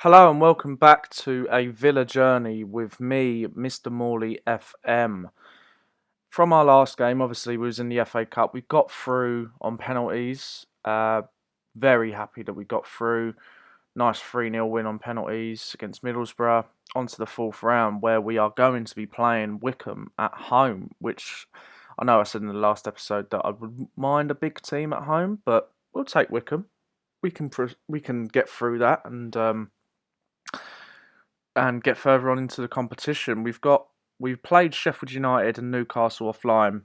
Hello and welcome back to a Villa journey with me, Mr. Morley FM. From our last game, obviously we was in the FA Cup. We got through on penalties. Very happy that we got through. Nice 3-0 win on penalties against Middlesbrough. On to the fourth round where we are going to be playing Wycombe at home, which I know I said in the last episode that I would mind a big team at home, but we'll take Wycombe. We can get through that and get further on into the competition. We've played Sheffield United and Newcastle offline.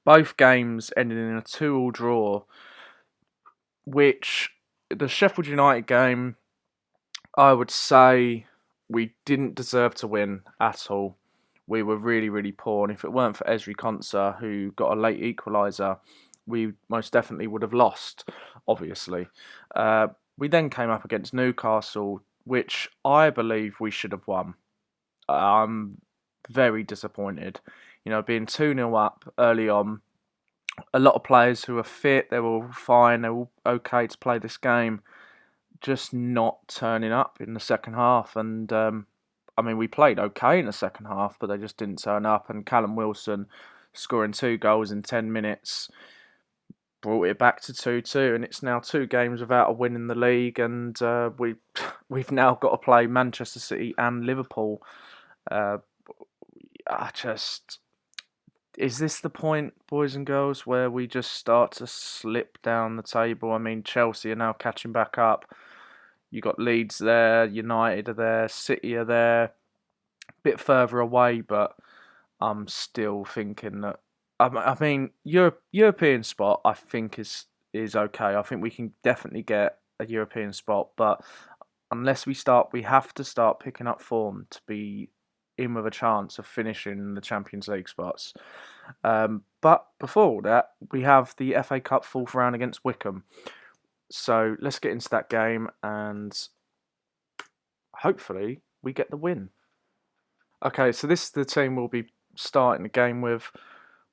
Both games ended in a 2-2 draw, which the Sheffield United game, I would say we didn't deserve to win at all. We were really, really poor, and if it weren't for Ezri Konsa, who got a late equaliser, we most definitely would have lost, obviously. We then came up against Newcastle, which I believe we should have won. I'm very disappointed. Being 2-0 up early on, a lot of players who are fit, they were all fine, they were all okay to play this game, just not turning up in the second half. And we played okay in the second half, but they just didn't turn up. And Callum Wilson scoring 2 goals in 10 minutes brought it back to 2-2, and it's now 2 games without a win in the league, and we've now got to play Manchester City and Liverpool. Uh, is this the point, boys and girls, where we just start to slip down the table? I mean, Chelsea are now catching back up. You got Leeds there, United are there, City are there, a bit further away, but I'm still thinking that. European spot I think is okay. I think we can definitely get a European spot, but unless we have to start picking up form to be in with a chance of finishing the Champions League spots. But before all that, we have the FA Cup fourth round against Wycombe. So let's get into that game and hopefully we get the win. Okay, so this is the team we'll be starting the game with.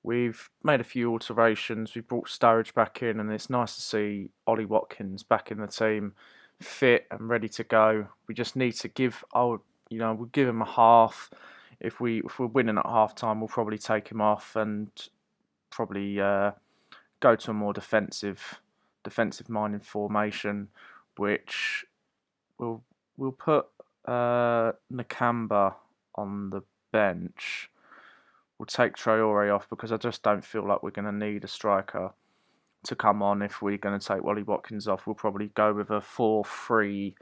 We've made a few alterations. We've brought Sturridge back in, and it's nice to see Ollie Watkins back in the team, fit and ready to go. We just need to we'll give him a half. If we're winning at half time, we'll probably take him off and probably go to a more defensive minded formation, which we'll put Nakamba on the bench. We'll take Traore off because I just don't feel like we're going to need a striker to come on if we're going to take Ollie Watkins off. We'll probably go with a 4-3-3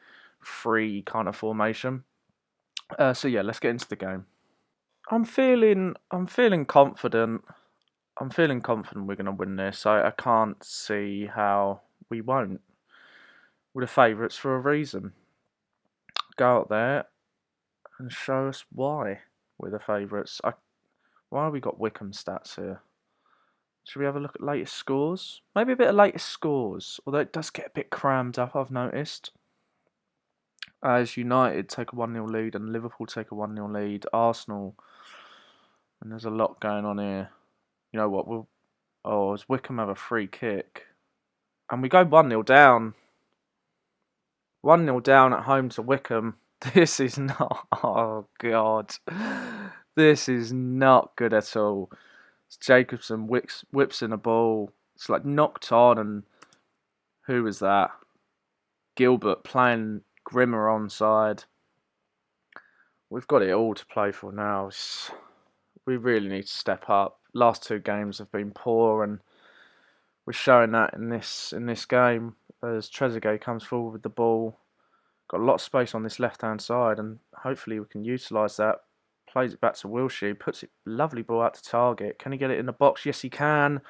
kind of formation. So yeah, let's get into the game. I'm feeling confident. I'm feeling confident we're going to win this. I can't see how we won't. We're the favourites for a reason. Go out there and show us why we're the favourites. Why have we got Wycombe stats here? Should we have a look at latest scores? Maybe a bit of latest scores, although it does get a bit crammed up, I've noticed. As United take a 1-0 lead and Liverpool take a 1-0 lead, Arsenal, and there's a lot going on here. You know what? As Wycombe have a free kick, and we go 1-0 down. 1-0 down at home to Wycombe. This is not. Oh God, this is not good at all. Jacobson whips in a ball. It's like knocked on, and who was that? Gilbert playing Grimmer onside. We've got it all to play for now. We really need to step up. Last 2 games have been poor, and we're showing that in this game as Trezeguet comes forward with the ball. Got a lot of space on this left-hand side, and hopefully we can utilise that. Plays it back to Wilshere, puts it lovely ball out to target. Can he get it in the box? Yes, he can.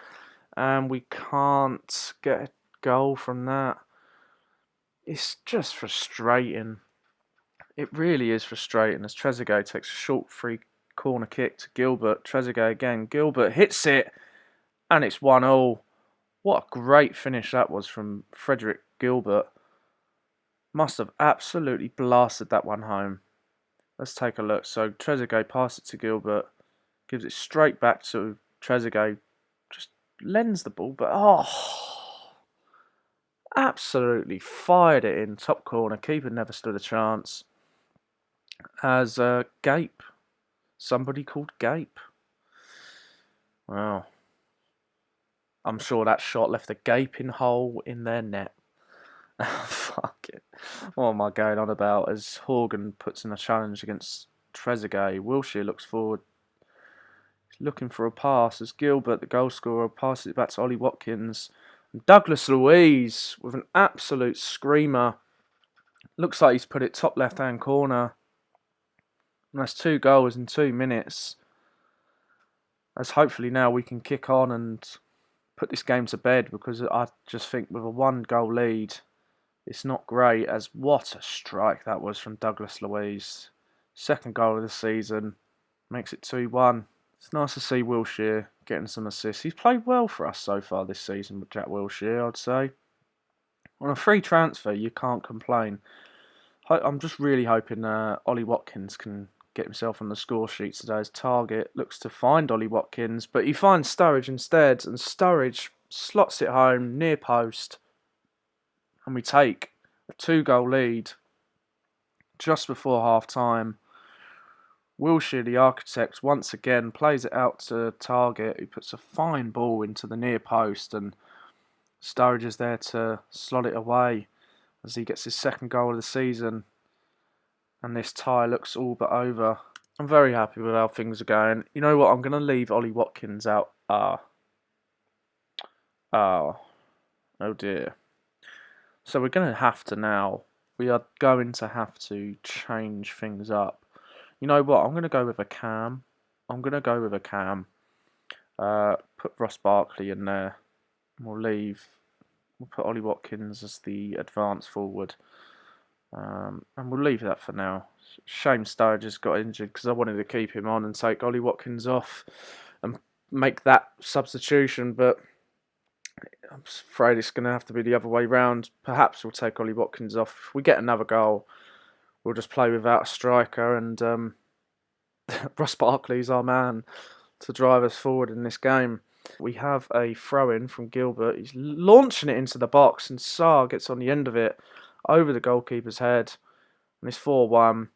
And we can't get a goal from that. It's just frustrating. It really is frustrating as Trezeguet takes a short free corner kick to Gilbert. Trezeguet again. Gilbert hits it, and it's 1-1. What a great finish that was from Frederick Gilbert. Must have absolutely blasted that one home. Let's take a look. So Trezeguet passes it to Gilbert, gives it straight back to Trezeguet, just lends the ball, but absolutely fired it in top corner. Keeper never stood a chance. As Gape, somebody called Gape. Wow, I'm sure that shot left a gaping hole in their net. Fuck it. What am I going on about? As Horgan puts in a challenge against Trezeguet, Wilshere looks forward, looking for a pass as Gilbert, the goal scorer, passes it back to Ollie Watkins. And Douglas Luiz with an absolute screamer. Looks like he's put it top left-hand corner. And that's 2 goals in 2 minutes. As hopefully now we can kick on and put this game to bed, because I just think with a 1-goal lead, it's not great. As what a strike that was from Douglas Luiz. Second goal of the season. Makes it 2-1. It's nice to see Wilshere getting some assists. He's played well for us so far this season with Jack Wilshere, I'd say. On a free transfer, you can't complain. I'm just really hoping Ollie Watkins can get himself on the score sheet today. His target looks to find Ollie Watkins, but he finds Sturridge instead, and Sturridge slots it home near post. And we take a 2-goal lead just before half-time. Wilshere, the architect, once again plays it out to Target, who puts a fine ball into the near post, and Sturridge is there to slot it away as he gets his 2nd goal of the season. And this tie looks all but over. I'm very happy with how things are going. You know what? I'm going to leave Ollie Watkins out. Oh dear. So we're going to have to now. We are going to have to change things up. You know what? I'm going to go with a cam. Put Ross Barkley in there. We'll put Ollie Watkins as the advance forward. And we'll leave that for now. Shame Sturridge has got injured, because I wanted to keep him on and take Ollie Watkins off and make that substitution, but I'm afraid it's going to have to be the other way round. Perhaps we'll take Ollie Watkins off. If we get another goal, we'll just play without a striker, and Ross Barkley's our man to drive us forward in this game. We have a throw-in from Gilbert. He's launching it into the box, and Sarr gets on the end of it over the goalkeeper's head, and it's 4-1.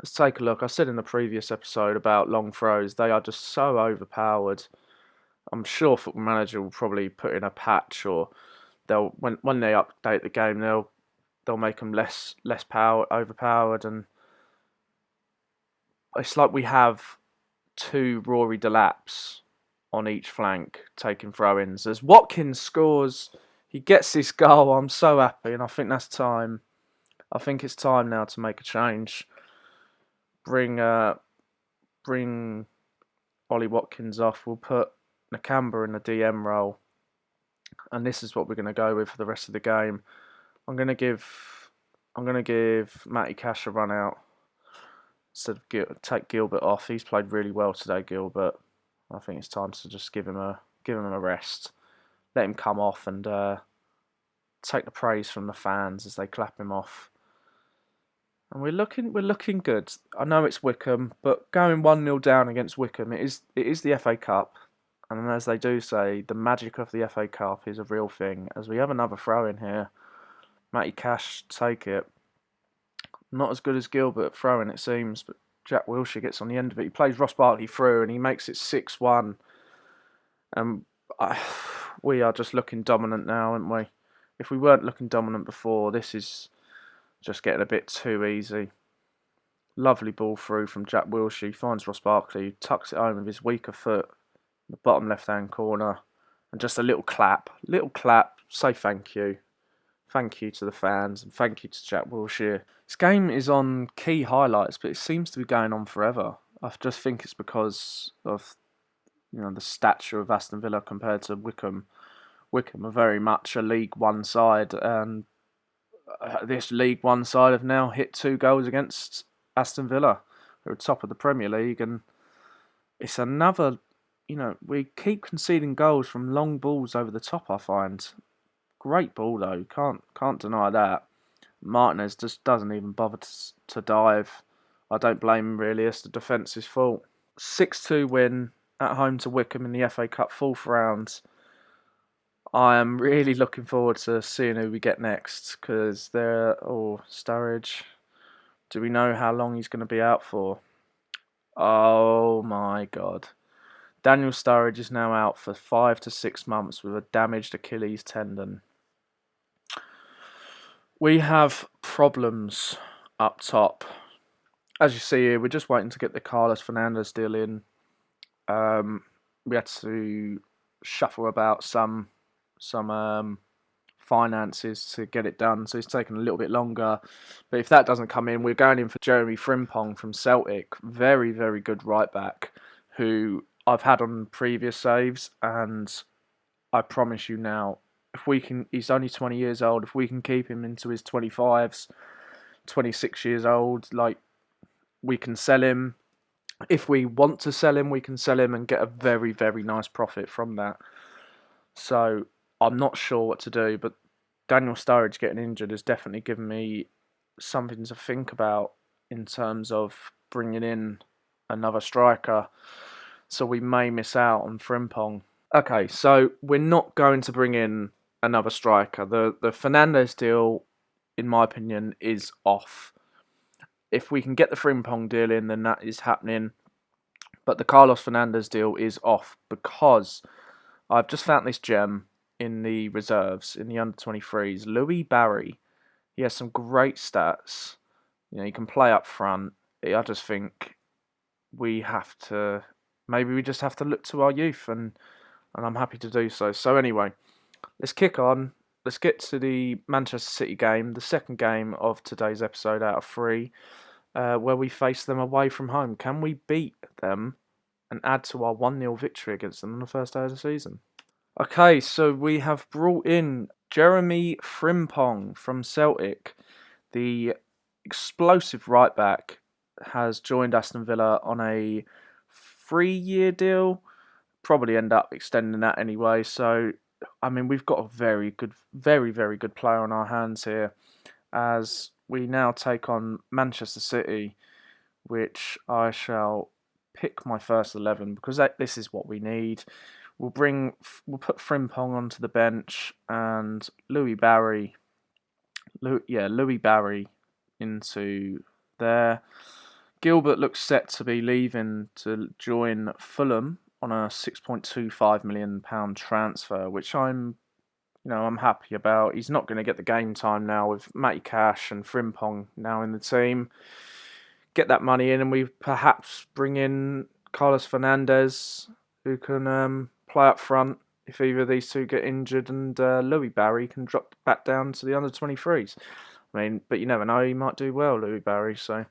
Let's take a look. I said in the previous episode about long throws, they are just so overpowered. I'm sure Football Manager will probably put in a patch, or they'll when they update the game, they'll make them less overpowered, and it's like we have 2 Rory Delaps on each flank taking throw-ins. As Watkins scores, he gets this goal. I'm so happy, and I think that's time. I think it's time now to make a change. Bring Ollie Watkins off. We'll put Nakamba in the DM role, and this is what we're going to go with for the rest of the game. I'm going to give Matty Cash a run out. Instead of take Gilbert off. He's played really well today, Gilbert. I think it's time to just give him a rest. Let him come off and take the praise from the fans as they clap him off. And we're looking good. I know it's Wycombe, but going 1-0 down against Wycombe, it is the FA Cup. And as they do say, the magic of the FA Cup is a real thing. As we have another throw in here. Matty Cash take it. Not as good as Gilbert throwing, it seems, but Jack Wilshere gets on the end of it. He plays Ross Barkley through, and he makes it 6-1. And we are just looking dominant now, aren't we? If we weren't looking dominant before, this is just getting a bit too easy. Lovely ball through from Jack Wilshere. He finds Ross Barkley, tucks it home with his weaker foot in the bottom left-hand corner. And just a little clap. Say thank you. Thank you to the fans, and thank you to Jack Wilshere. This game is on key highlights, but it seems to be going on forever. I just think it's because of the stature of Aston Villa compared to Wycombe. Wycombe are very much a League One side, and this League One side have now hit 2 goals against Aston Villa, who are top of the Premier League, and it's another. We keep conceding goals from long balls over the top. I find. Great ball though, can't deny that. Martinez just doesn't even bother to dive. I don't blame him really, it's the defence's fault. 6-2 win at home to Wycombe in the FA Cup 4th round. I am really looking forward to seeing who we get next because Sturridge. Do we know how long he's going to be out for? Oh my God. Daniel Sturridge is now out for 5 to 6 months with a damaged Achilles tendon. We have problems up top. As you see here, we're just waiting to get the Carlos Fernandes deal in. We had to shuffle about some finances to get it done, so it's taken a little bit longer. But if that doesn't come in, we're going in for Jeremy Frimpong from Celtic. Very, very good right back who I've had on previous saves, and I promise you now, if we can, he's only 20 years old. If we can keep him into his 25s, 26 years old, like we can sell him. If we want to sell him, we can sell him and get a very, very nice profit from that. So I'm not sure what to do, but Daniel Sturridge getting injured has definitely given me something to think about in terms of bringing in another striker. So we may miss out on Frimpong. Okay, so we're not going to bring in another striker. The Fernandes deal, in my opinion, is off. If we can get the Frimpong deal in, then that is happening. But the Carlos Fernandes deal is off because I've just found this gem in the reserves, in the under-23s. Louis Barry. He has some great stats. You know, he can play up front. I just think we just have to look to our youth, and I'm happy to do so. So anyway, let's kick on. Let's get to the Manchester City game, the second game of today's episode out of 3, where we face them away from home. Can we beat them and add to our 1-0 victory against them on the first day of the season? Okay, so we have brought in Jeremy Frimpong from Celtic. The explosive right back has joined Aston Villa on a 3-year deal. Probably end up extending that anyway. So, I mean, we've got a very good, very, very good player on our hands here as we now take on Manchester City, which I shall pick my first 11 because this is what we need. We'll put Frimpong onto the bench and Louis Barry into there. Gilbert looks set to be leaving to join Fulham on a £6.25 million transfer, which I'm happy about. He's not going to get the game time now with Matty Cash and Frimpong now in the team. Get that money in, and we perhaps bring in Carlos Fernandes, who can play up front if either of these two get injured, and Louis Barry can drop back down to the under-23s. I mean, but you never know, he might do well, Louis Barry. So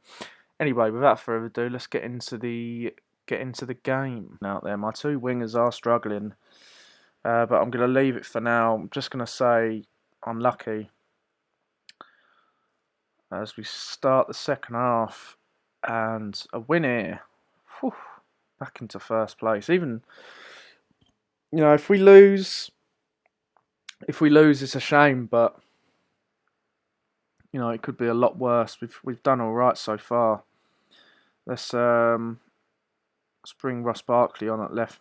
anyway, without further ado, let's get into the game out there. My two wingers are struggling, but I'm going to leave it for now. I'm just going to say I'm lucky as we start the second half, and a win here. Whew, back into first place. Even, if we lose, it's a shame, but it could be a lot worse. We've done all right so far. Let's bring Ross Barkley on at left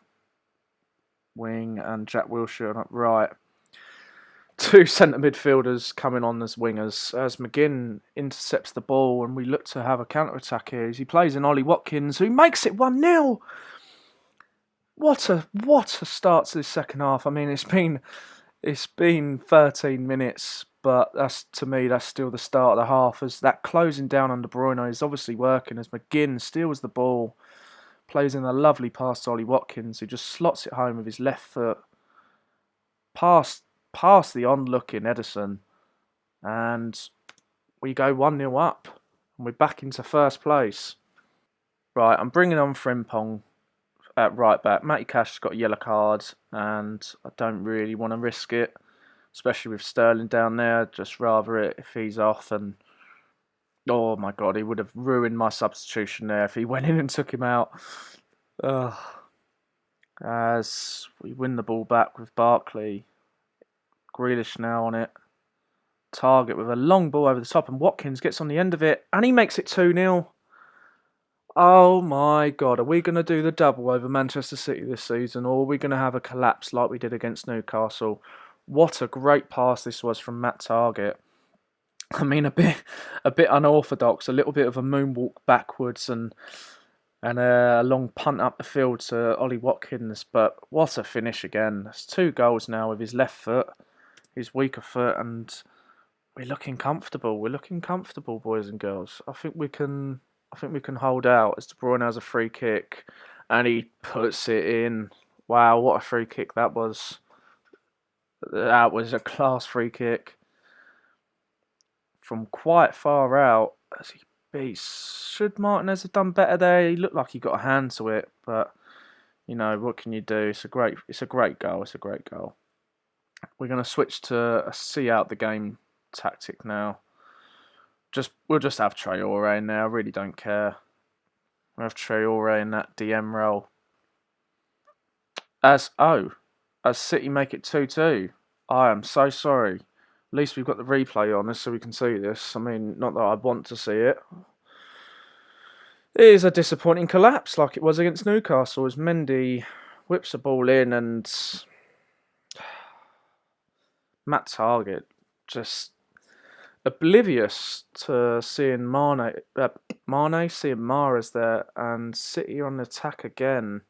wing and Jack Wilshere on at right. Two centre midfielders coming on as wingers as McGinn intercepts the ball, and we look to have a counter attack here as he plays in Ollie Watkins, who makes it 1-0. What a start to this second half. I mean, it's been 13 minutes, but that's still the start of the half, as that closing down on De Bruyne is obviously working as McGinn steals the ball, plays in a lovely pass to Ollie Watkins, who just slots it home with his left foot past the onlooking Ederson, and we go 1-0 up, and we're back into first place. Right, I'm bringing on Frimpong at right back. Matty Cash's got a yellow card, and I don't really want to risk it, especially with Sterling down there. Just rather it if he's off, and oh my God, he would have ruined my substitution there if he went in and took him out. As we win the ball back with Barkley. Grealish now on it. Target with a long ball over the top, and Watkins gets on the end of it, and he makes it 2-0. Oh my God, are we going to do the double over Manchester City this season, or are we going to have a collapse like we did against Newcastle? What a great pass this was from Matt Target. I mean, a bit unorthodox, a little bit of a moonwalk backwards and a long punt up the field to Ollie Watkins. But what a finish again! That's 2 goals now with his left foot, his weaker foot, and we're looking comfortable. We're looking comfortable, boys and girls. I think we can. I think we can hold out as De Bruyne has a free kick, and he puts it in. Wow, what a free kick that was! That was a class free kick from quite far out as he beats. Should Martinez have done better there? He looked like he got a hand to it, but you know what can you do? It's a great goal. It's a great goal. We're going to switch to a see out the game tactic now. We'll just have Traore in there. I really don't care. We'll have Traore in that DM role. As City make it 2-2. I am so sorry. At least we've got the replay on this so we can see this. I mean, not that I want to see it. It is a disappointing collapse like it was against Newcastle as Mendy whips a ball in and Matt Target just oblivious to seeing seeing Mahrez there and City on the attack again.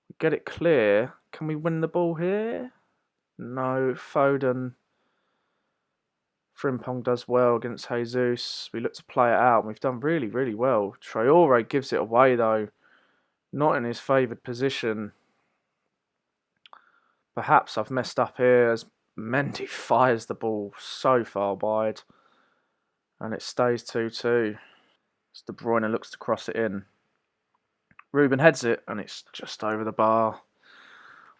We get it clear. Can we win the ball here? No, Foden. Frimpong does well against Jesus. We look to play it out. We've done really, really well. Traore gives it away though. Not in his favoured position. Perhaps I've messed up here as Mendy fires the ball so far wide. And it stays 2-2. As De Bruyne looks to cross it in. Ruben heads it and it's just over the bar.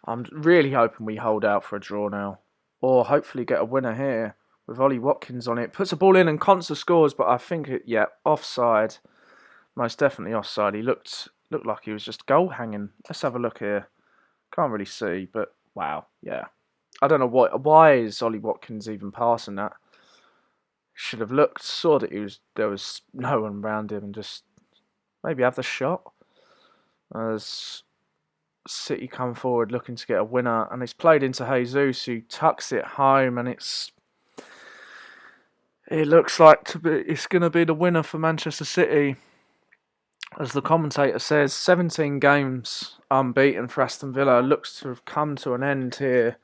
I'm really hoping we hold out for a draw now. Or hopefully get a winner here. With Ollie Watkins on it. Puts a ball in and Konsa scores, but I think offside. Most definitely offside. He looked like he was just goal hanging. Let's have a look here. Can't really see, but wow, yeah. I don't know why is Ollie Watkins even passing that. Should have looked, saw that there was no one around him and just maybe have the shot. As City come forward looking to get a winner and it's played into Jesus who tucks it home and it looks like it's going to be the winner for Manchester City. As the commentator says, 17 games unbeaten for Aston Villa looks to have come to an end here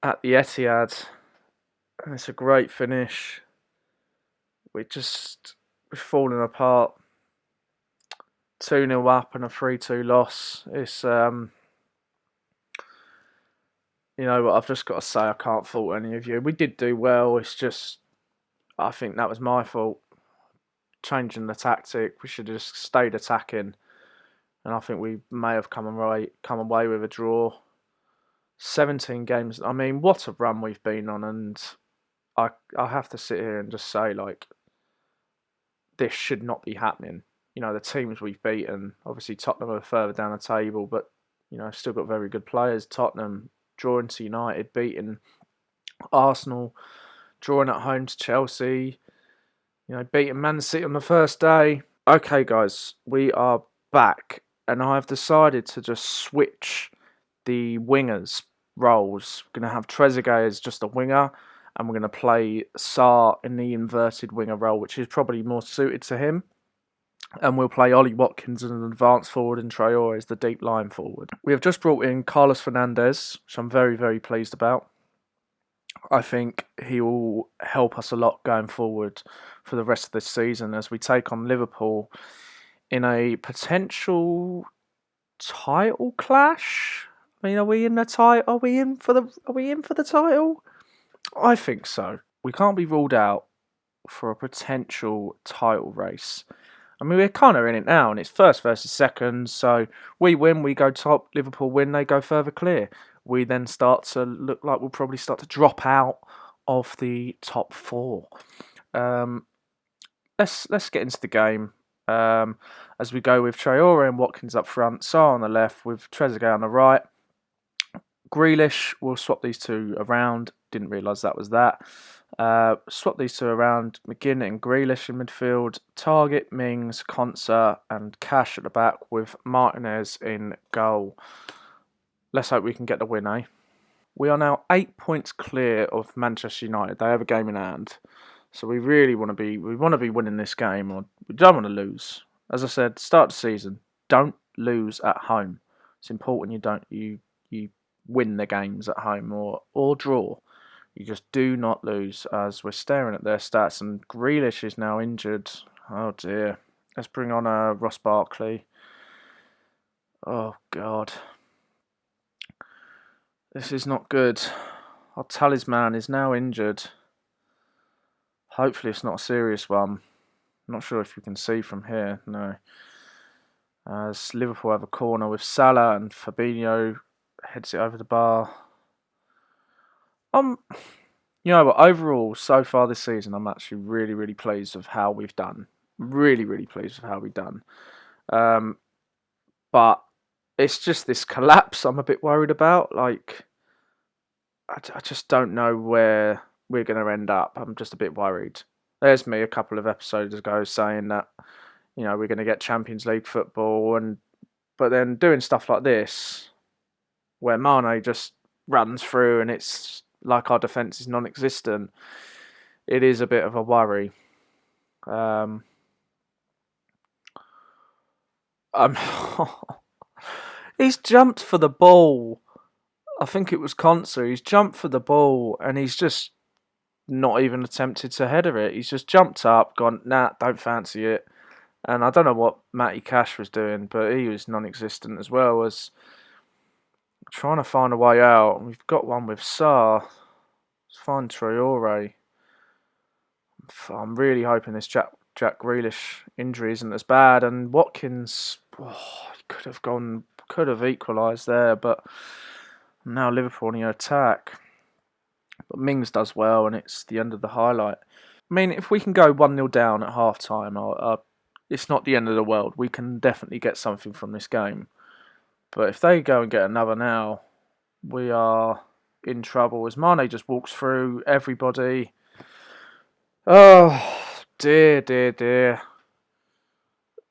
at the Etihad. And it's a great finish. We're falling apart. 2-0 up and a 3-2 loss. It's you know what, I've just got to say I can't fault any of you. We did do well. It's just I think that was my fault. Changing the tactic, we should have just stayed attacking, and I think we may have come away with a draw. 17 games. I mean, what a run we've been on, and I have to sit here and just say like this should not be happening. You know, the teams we've beaten, obviously Tottenham are further down the table, but you know, still got very good players. Tottenham drawing to United, beating Arsenal, drawing at home to Chelsea, you know, beating Man City on the first day. Okay, guys, we are back, and I've decided to just switch the wingers' roles. We're going to have Trezeguet as just a winger, and we're going to play Sarr in the inverted winger role, which is probably more suited to him. And we'll play Ollie Watkins as an advanced forward and Traore as the deep line forward. We have just brought in Carlos Fernandes, which I'm very, very pleased about. I think he will help us a lot going forward for the rest of this season as we take on Liverpool in a potential title clash. I mean, are we in the title? Are we in for the title? I think so. We can't be ruled out for a potential title race. I mean, we're kind of in it now, and it's first versus second. So we win, we go top. Liverpool win, they go further clear. We then start to look like we'll probably start to drop out of the top 4. Let's get into the game. As we go with Traore and Watkins up front, Sarr on the left with Trezeguet on the right. Grealish, we'll swap these two around. Didn't realise that was that. Swap these two around. McGinn and Grealish in midfield. Target, Mings, Konsa and Cash at the back with Martinez in goal. Let's hope we can get the win, eh? We are now 8 points clear of Manchester United. They have a game in hand, so we really want to be. We want to be winning this game, or we don't want to lose. As I said, start the season. Don't lose at home. It's important you win the games at home or draw. You just do not lose. As we're staring at their stats, and Grealish is now injured. Oh dear. Let's bring on Ross Barkley. Oh God. This is not good. Our talisman is now injured. Hopefully it's not a serious one. I'm not sure if you can see from here. No. As Liverpool have a corner with Salah and Fabinho heads it over the bar. You know, but overall, so far this season, I'm actually really, really pleased with how we've done. Really, really pleased with how we've done. But it's just this collapse I'm a bit worried about. Like, I just don't know where we're going to end up. I'm just a bit worried. There's me a couple of episodes ago saying that, you know, we're going to get Champions League football, but then doing stuff like this, where Mane just runs through and it's like our defence is non-existent, it is a bit of a worry. He's jumped for the ball. I think it was Conser. He's jumped for the ball and he's just not even attempted to header it. He's just jumped up, gone, nah, don't fancy it. And I don't know what Matty Cash was doing, but he was non-existent as well as trying to find a way out. We've got one with Sarr. Let's find Traore. I'm really hoping this Jack Grealish injury isn't as bad. And Watkins could have equalised there, but now Liverpool on the attack. But Mings does well, and it's the end of the highlight. I mean, if we can go 1-0 down at half time, it's not the end of the world. We can definitely get something from this game. But if they go and get another now, we are in trouble. As Mane just walks through everybody. Oh, dear, dear, dear.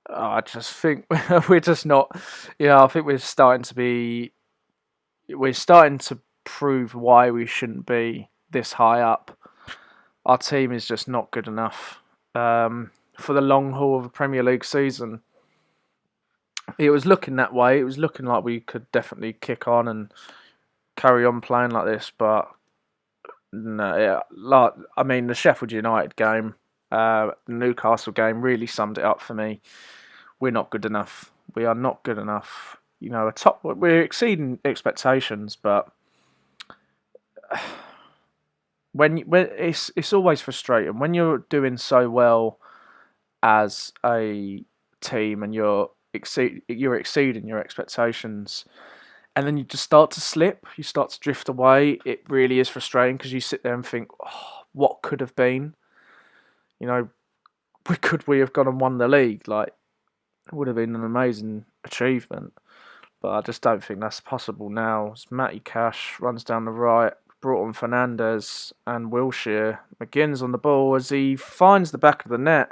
I just think we're just not, I think we're starting to prove why we shouldn't be this high up. Our team is just not good enough for the long haul of a Premier League season. It was looking that way. It was looking like we could definitely kick on and carry on playing like this, but no. The Sheffield United game, the Newcastle game really summed it up for me. We're not good enough. We are not good enough. We're exceeding expectations, but when it's always frustrating when you're doing so well as a team and you're exceeding your expectations, and then you just start to slip, you start to drift away. It really is frustrating because you sit there and think, oh, what could have been? Could we have gone and won the league? Like, it would have been an amazing achievement. But I just don't think that's possible now. As Matty Cash runs down the right, brought on Fernandes and Wilshere. McGinn's on the ball as he finds the back of the net.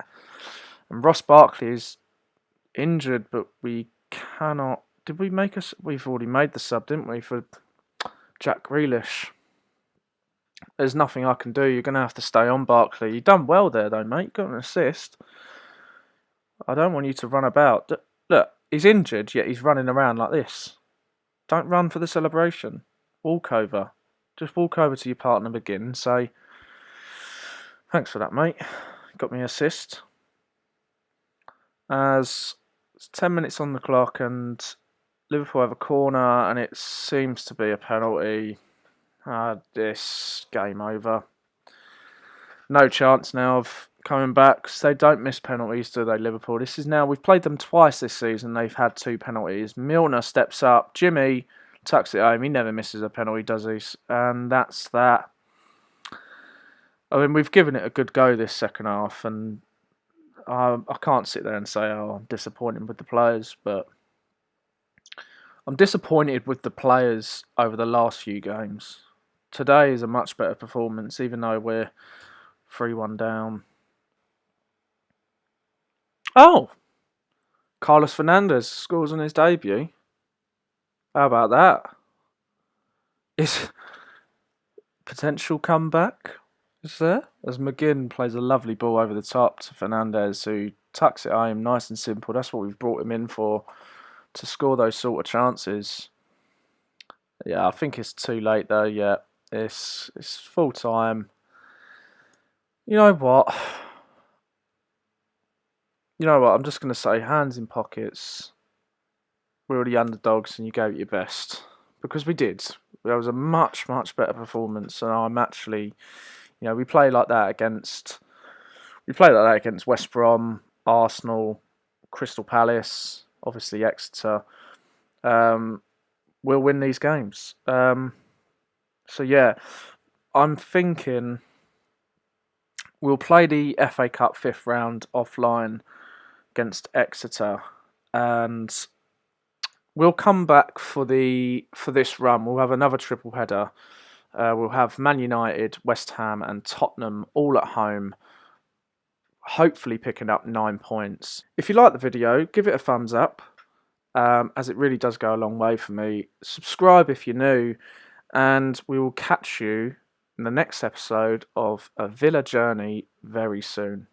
And Ross Barkley is injured, but we cannot... We've already made the sub, didn't we, for Jack Grealish. There's nothing I can do. You're going to have to stay on, Barkley. You've done well there, though, mate. You got an assist. I don't want you to run about. Look, he's injured, yet he's running around like this. Don't run for the celebration. Walk over. Just walk over to your partner, McGinn, and say, thanks for that, mate. Got me an assist. As it's 10 minutes on the clock and Liverpool have a corner and it seems to be a penalty. This game over. No chance now of coming back. They don't miss penalties, do they, Liverpool? We've played them twice this season. They've had 2 penalties. Milner steps up. Jimmy tucks it home. He never misses a penalty, does he? And that's that. I mean, we've given it a good go this second half, and I can't sit there and say, I'm disappointed with the players, but I'm disappointed with the players over the last few games. Today is a much better performance, even though we're 3-1 down. Oh! Carlos Fernandes scores on his debut. How about that? potential comeback is there, as McGinn plays a lovely ball over the top to Fernandez, who tucks it home nice and simple. That's what we've brought him in for, to score those sort of chances. Yeah, I think it's too late though. Yeah, it's full time. You know what? I'm just going to say hands in pockets. We were the underdogs and you gave it your best. Because we did. That was a much, much better performance. And I'm actually, we played like that against West Brom, Arsenal, Crystal Palace, obviously Exeter. We'll win these games. So yeah, I'm thinking we'll play the FA Cup 5th round offline against Exeter, and we'll come back for this run. We'll have another triple header. We'll have Man United, West Ham, and Tottenham all at home, hopefully picking up 9 points. If you like the video, give it a thumbs up, as it really does go a long way for me. Subscribe if you're new, and we will catch you in the next episode of A Villa Journey very soon.